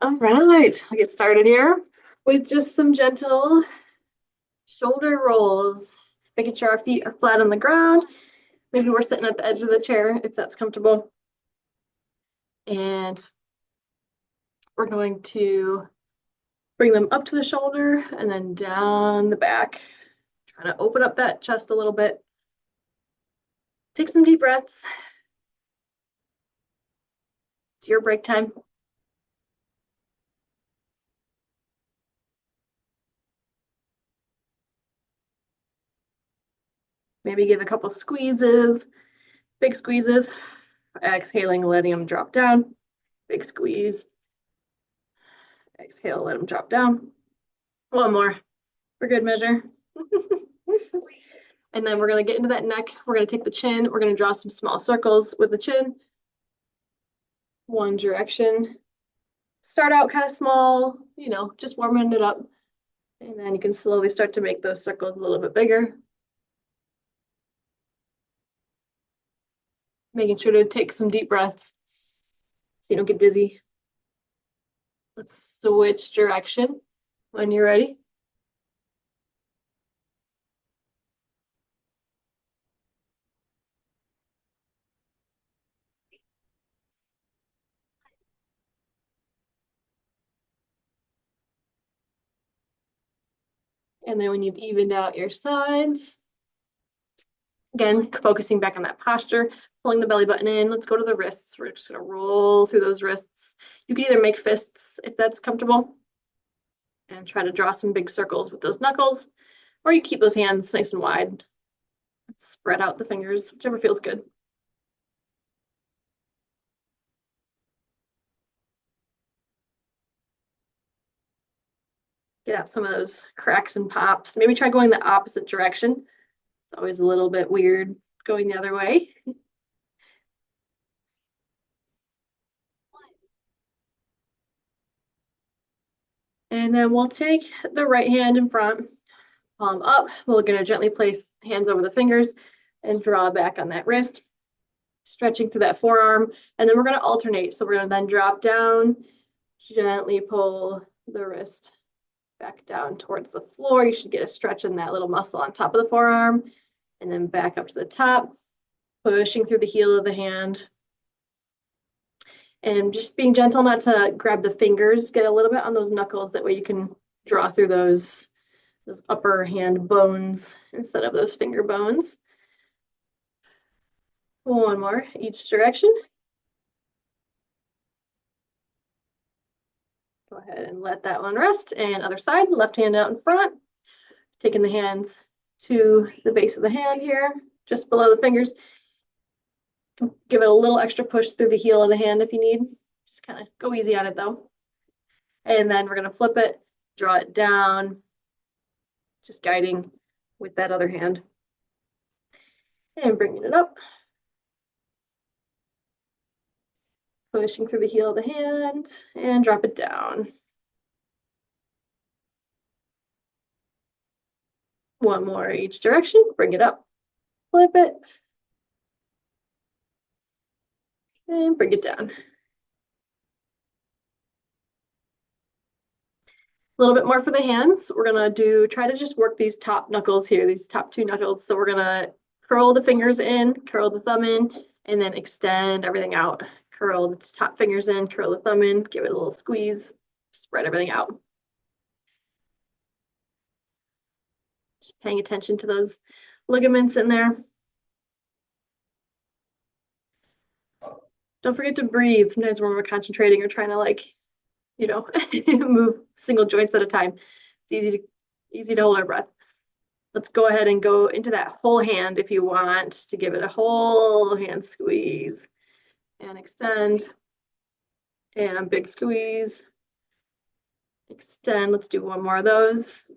All right, I'll get started here with just some gentle shoulder rolls, making sure our feet are flat on the ground. Maybe we're sitting at the edge of the chair if that's comfortable. And we're going to bring them up to the shoulder and then down the back. Trying to open up that chest a little bit. Take some deep breaths. It's your break time. Maybe give a couple squeezes, big squeezes. Exhaling, letting them drop down. Big squeeze. Exhale, let them drop down. One more for good measure. And then we're going to get into that neck. We're going to take the chin. We're going to draw some small circles with the chin. One direction. Start out kind of small, just warming it up. And then you can slowly start to make those circles a little bit bigger. Making sure to take some deep breaths so you don't get dizzy. Let's switch direction when you're ready. And then when you've evened out your sides, again, focusing back on that posture, pulling the belly button in. Let's go to the wrists. We're just going to roll through those wrists. You can either make fists if that's comfortable and try to draw some big circles with those knuckles, or you keep those hands nice and wide. Spread out the fingers, whichever feels good. Get out some of those cracks and pops. Maybe try going the opposite direction. It's always a little bit weird going the other way. And then we'll take the right hand in front, palm up. We're going to gently place hands over the fingers and draw back on that wrist, stretching through that forearm. And then we're going to alternate. So we're going to then drop down, gently pull the wrist back down towards the floor. You should get a stretch in that little muscle on top of the forearm, and then back up to the top, pushing through the heel of the hand. And just being gentle not to grab the fingers, get a little bit on those knuckles. That way you can draw through those upper hand bones instead of those finger bones. One more each direction. Go ahead and let that one rest. And other side, left hand out in front. Taking the hands to the base of the hand here, just below the fingers. Give it a little extra push through the heel of the hand if you need. Just kind of go easy on it though. And then we're going to flip it, draw it down, just guiding with that other hand. And bringing it up. Pushing through the heel of the hand and drop it down. One more each direction, bring it up, flip it, and bring it down. A little bit more for the hands. We're gonna try to just work these top knuckles here, these top two knuckles. So we're gonna curl the fingers in, curl the thumb in, and then extend everything out. Curl the top fingers in, curl the thumb in, give it a little squeeze, spread everything out. Just paying attention to those ligaments in there. Don't forget to breathe. Sometimes when we're concentrating or trying to move single joints at a time, it's easy to hold our breath. Let's go ahead and go into that whole hand if you want to give it a whole hand squeeze and extend and big squeeze, extend. Let's do one more of those.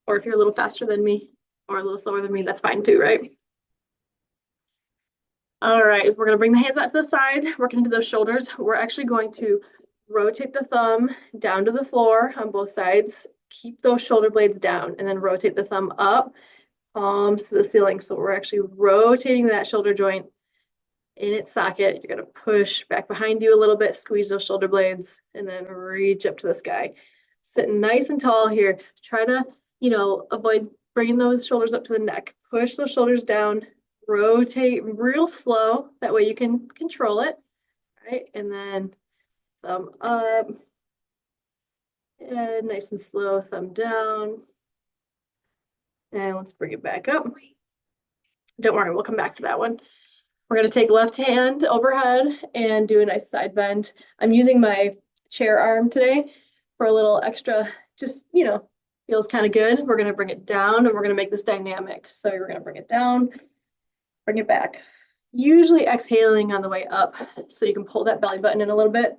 Or if you're a little faster than me or a little slower than me, that's fine too, right? All right, we're going to bring the hands out to the side, working into those shoulders. We're actually going to rotate the thumb down to the floor on both sides. Keep those shoulder blades down and then rotate the thumb up, palms to the ceiling. So we're actually rotating that shoulder joint in its socket. You're gonna push back behind you a little bit, squeeze those shoulder blades, and then reach up to the sky. Sitting nice and tall here. Try to, avoid bringing those shoulders up to the neck. Push those shoulders down, rotate real slow. That way you can control it, right? And then thumb up, and nice and slow, thumb down. And let's bring it back up. Don't worry, we'll come back to that one. We're going to take left hand overhead and do a nice side bend. I'm using my chair arm today for a little extra, just, feels kind of good. We're going to bring it down and we're going to make this dynamic. So you're going to bring it down, bring it back. Usually exhaling on the way up so you can pull that belly button in a little bit.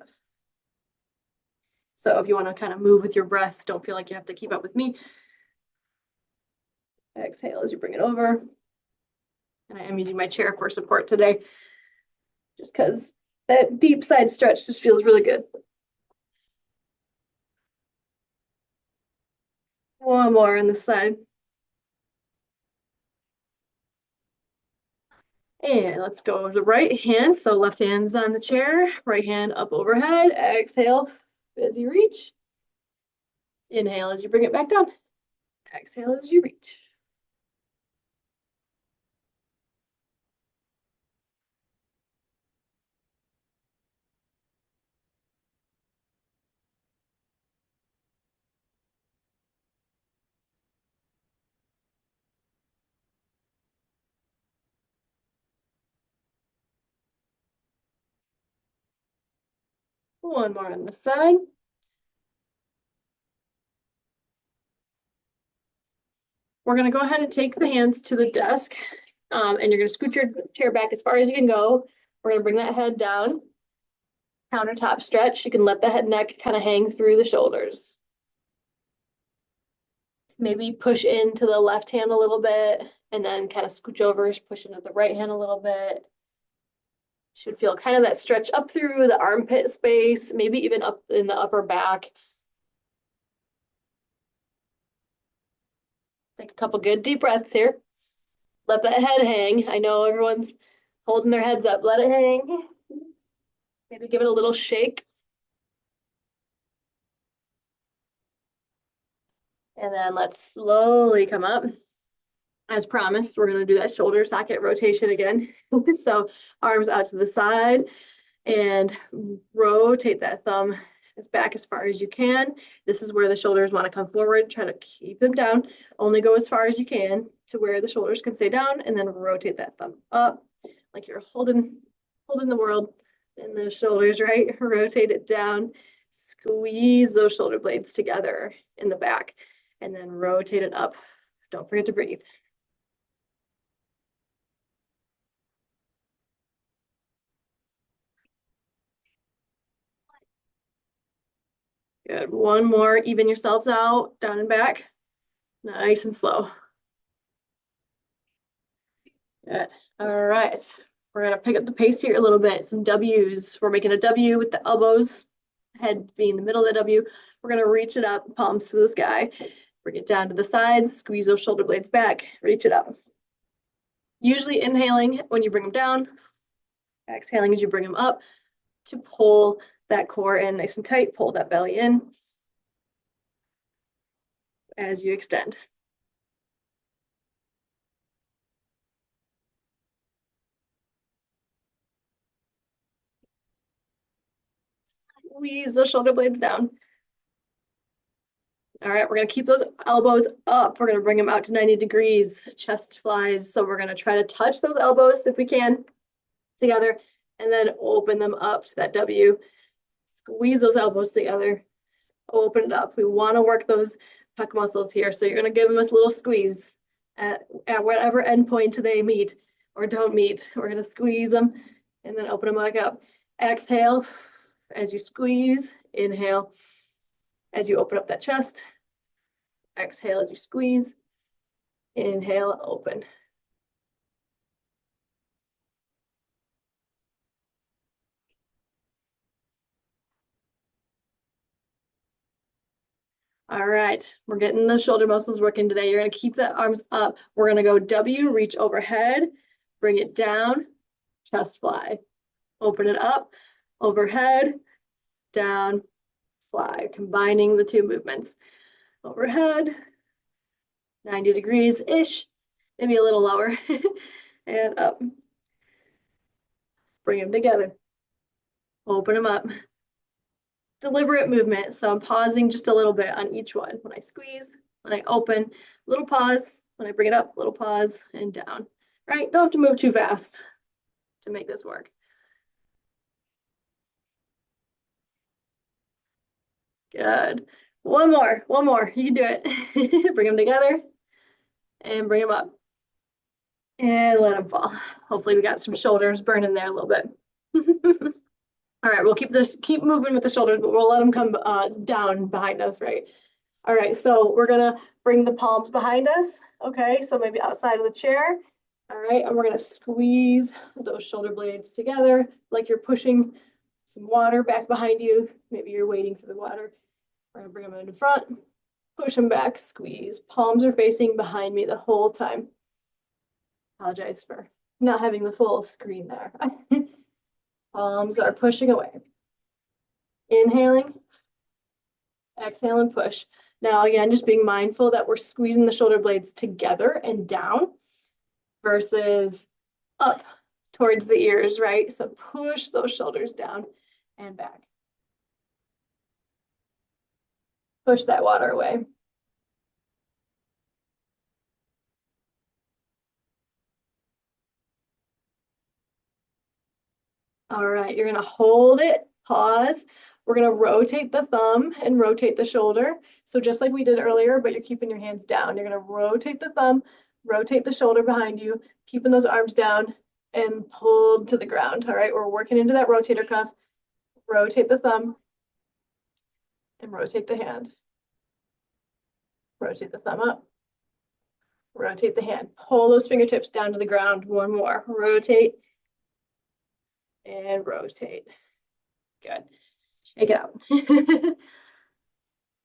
So if you want to kind of move with your breath, don't feel like you have to keep up with me. Exhale as you bring it over. And I am using my chair for support today, just because that deep side stretch just feels really good. One more on this side. And let's go to the right hand. So left hand's on the chair, right hand up overhead. Exhale as you reach. Inhale as you bring it back down. Exhale as you reach. One more on this side. We're going to go ahead and take the hands to the desk, and you're going to scoot your chair back as far as you can go. We're going to bring that head down. Countertop stretch. You can let the head neck kind of hang through the shoulders. Maybe push into the left hand a little bit and then kind of scooch over, push into the right hand a little bit. Should feel kind of that stretch up through the armpit space, maybe even up in the upper back. Take a couple good deep breaths here. Let that head hang. I know everyone's holding their heads up. Let it hang. Maybe give it a little shake. And then let's slowly come up. As promised, we're going to do that shoulder socket rotation again. So arms out to the side and rotate that thumb as back as far as you can. This is where the shoulders want to come forward. Try to keep them down. Only go as far as you can to where the shoulders can stay down, and then rotate that thumb up like you're holding the world in the shoulders, right? Rotate it down. Squeeze those shoulder blades together in the back, and then rotate it up. Don't forget to breathe. Good. One more. Even yourselves out, down and back. Nice and slow. Good. All right. We're going to pick up the pace here a little bit. Some W's. We're making a W with the elbows, head being the middle of the W. We're going to reach it up, palms to the sky. Bring it down to the sides, squeeze those shoulder blades back, reach it up. Usually inhaling when you bring them down, exhaling as you bring them up to pull that core in nice and tight, pull that belly in as you extend. Squeeze those shoulder blades down. All right, we're gonna keep those elbows up. We're gonna bring them out to 90 degrees, chest flies. So we're gonna try to touch those elbows if we can together, and then open them up to that W. Squeeze those elbows together, open it up. We wanna work those pec muscles here. So you're gonna give them a little squeeze at whatever endpoint they meet or don't meet. We're gonna squeeze them and then open them back up. Exhale as you squeeze, inhale as you open up that chest. Exhale as you squeeze. Inhale, open. All right, we're getting the shoulder muscles working today. You're gonna keep the arms up. We're gonna go W, reach overhead, bring it down, chest fly. Open it up, overhead, down, fly, combining the two movements. Overhead, 90 degrees-ish, maybe a little lower, and up. Bring them together. Open them up. Deliberate movement. So I'm pausing just a little bit on each one. When I squeeze, when I open, little pause. When I bring it up, little pause and down. Right? Don't have to move too fast to make this work. Good. One more. You can do it. Bring them together and bring them up. And let them fall. Hopefully we got some shoulders burning there a little bit. All right, we'll keep moving with the shoulders, but we'll let them come down behind us, right? All right, so we're gonna bring the palms behind us. Okay, so maybe outside of the chair. All right, and we're gonna squeeze those shoulder blades together like you're pushing some water back behind you. Maybe you're wading through the water. We're gonna bring them in front, push them back, squeeze. Palms are facing behind me the whole time. Apologize for not having the full screen there. Palms are pushing away. Inhaling, exhale and push. Now again, just being mindful that we're squeezing the shoulder blades together and down versus up towards the ears, right? So push those shoulders down and back. Push that water away. All right, you're gonna hold it, pause. We're gonna rotate the thumb and rotate the shoulder. So just like we did earlier, but you're keeping your hands down. You're gonna rotate the thumb, rotate the shoulder behind you, keeping those arms down and pulled to the ground. All right, we're working into that rotator cuff. Rotate the thumb and rotate the hand. Rotate the thumb up. Rotate the hand. Pull those fingertips down to the ground. One more. Rotate and rotate. Good. Shake it out.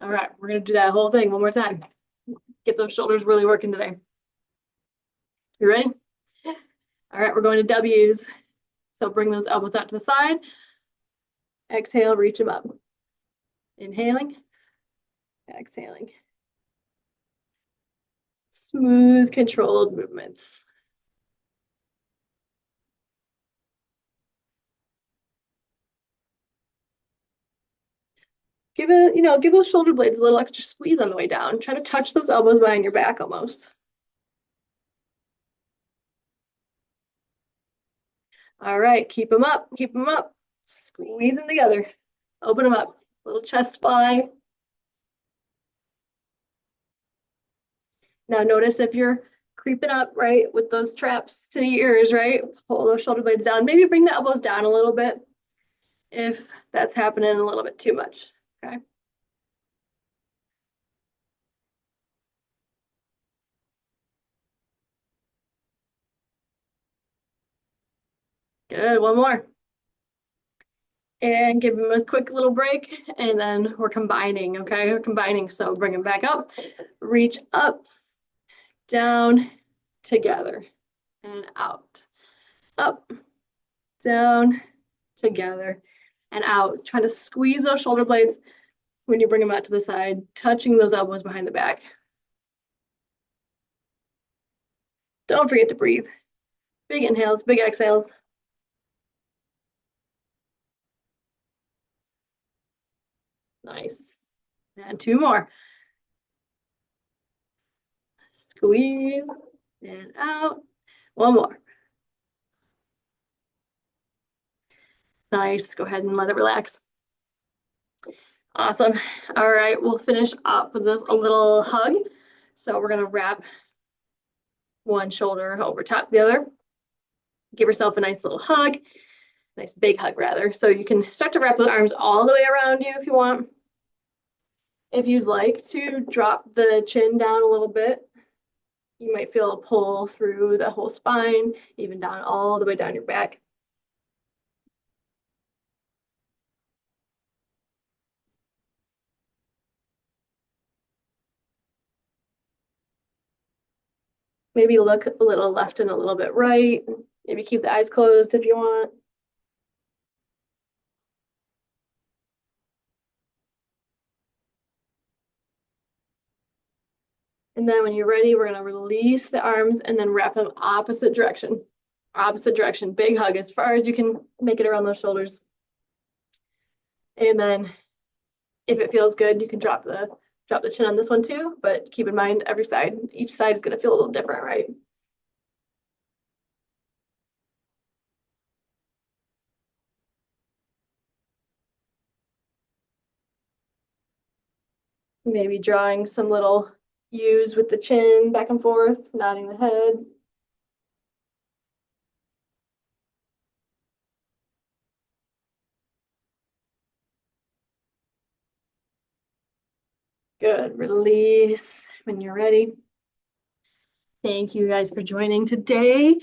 All right, we're gonna do that whole thing one more time. Get those shoulders really working today. You ready? All right, we're going to W's. So bring those elbows out to the side. Exhale, reach them up. Inhaling, exhaling. Smooth, controlled movements. Give those shoulder blades a little extra squeeze on the way down. Try to touch those elbows behind your back almost. All right, keep them up, keep them up. Squeeze them together. Open them up. Little chest fly. Now notice if you're creeping up, right, with those traps to the ears, right? Pull those shoulder blades down. Maybe bring the elbows down a little bit if that's happening a little bit too much, okay? Good, one more. And give them a quick little break, and then we're combining, okay? We're combining, so bring them back up, reach up, down, together, and out. Up, down, together, and out. Trying to squeeze those shoulder blades when you bring them out to the side, touching those elbows behind the back. Don't forget to breathe. Big inhales, big exhales. Nice. And two more. Squeeze and out. One more. Nice. Go ahead and let it relax. Awesome. All right, we'll finish up with a little hug. So we're gonna wrap one shoulder over top the other. Give yourself a nice little hug, nice big hug rather. So you can start to wrap the arms all the way around you if you want. If you'd like to drop the chin down a little bit, you might feel a pull through the whole spine, even down all the way down your back. Maybe look a little left and a little bit right. Maybe keep the eyes closed if you want. And then when you're ready, we're gonna release the arms and then wrap them opposite direction. Opposite direction. Big hug as far as you can make it around those shoulders. And then if it feels good, you can drop the chin on this one too, but keep in mind each side is gonna feel a little different, right? Maybe drawing some little U's with the chin back and forth, nodding the head. Good. Release when you're ready. Thank you guys for joining today.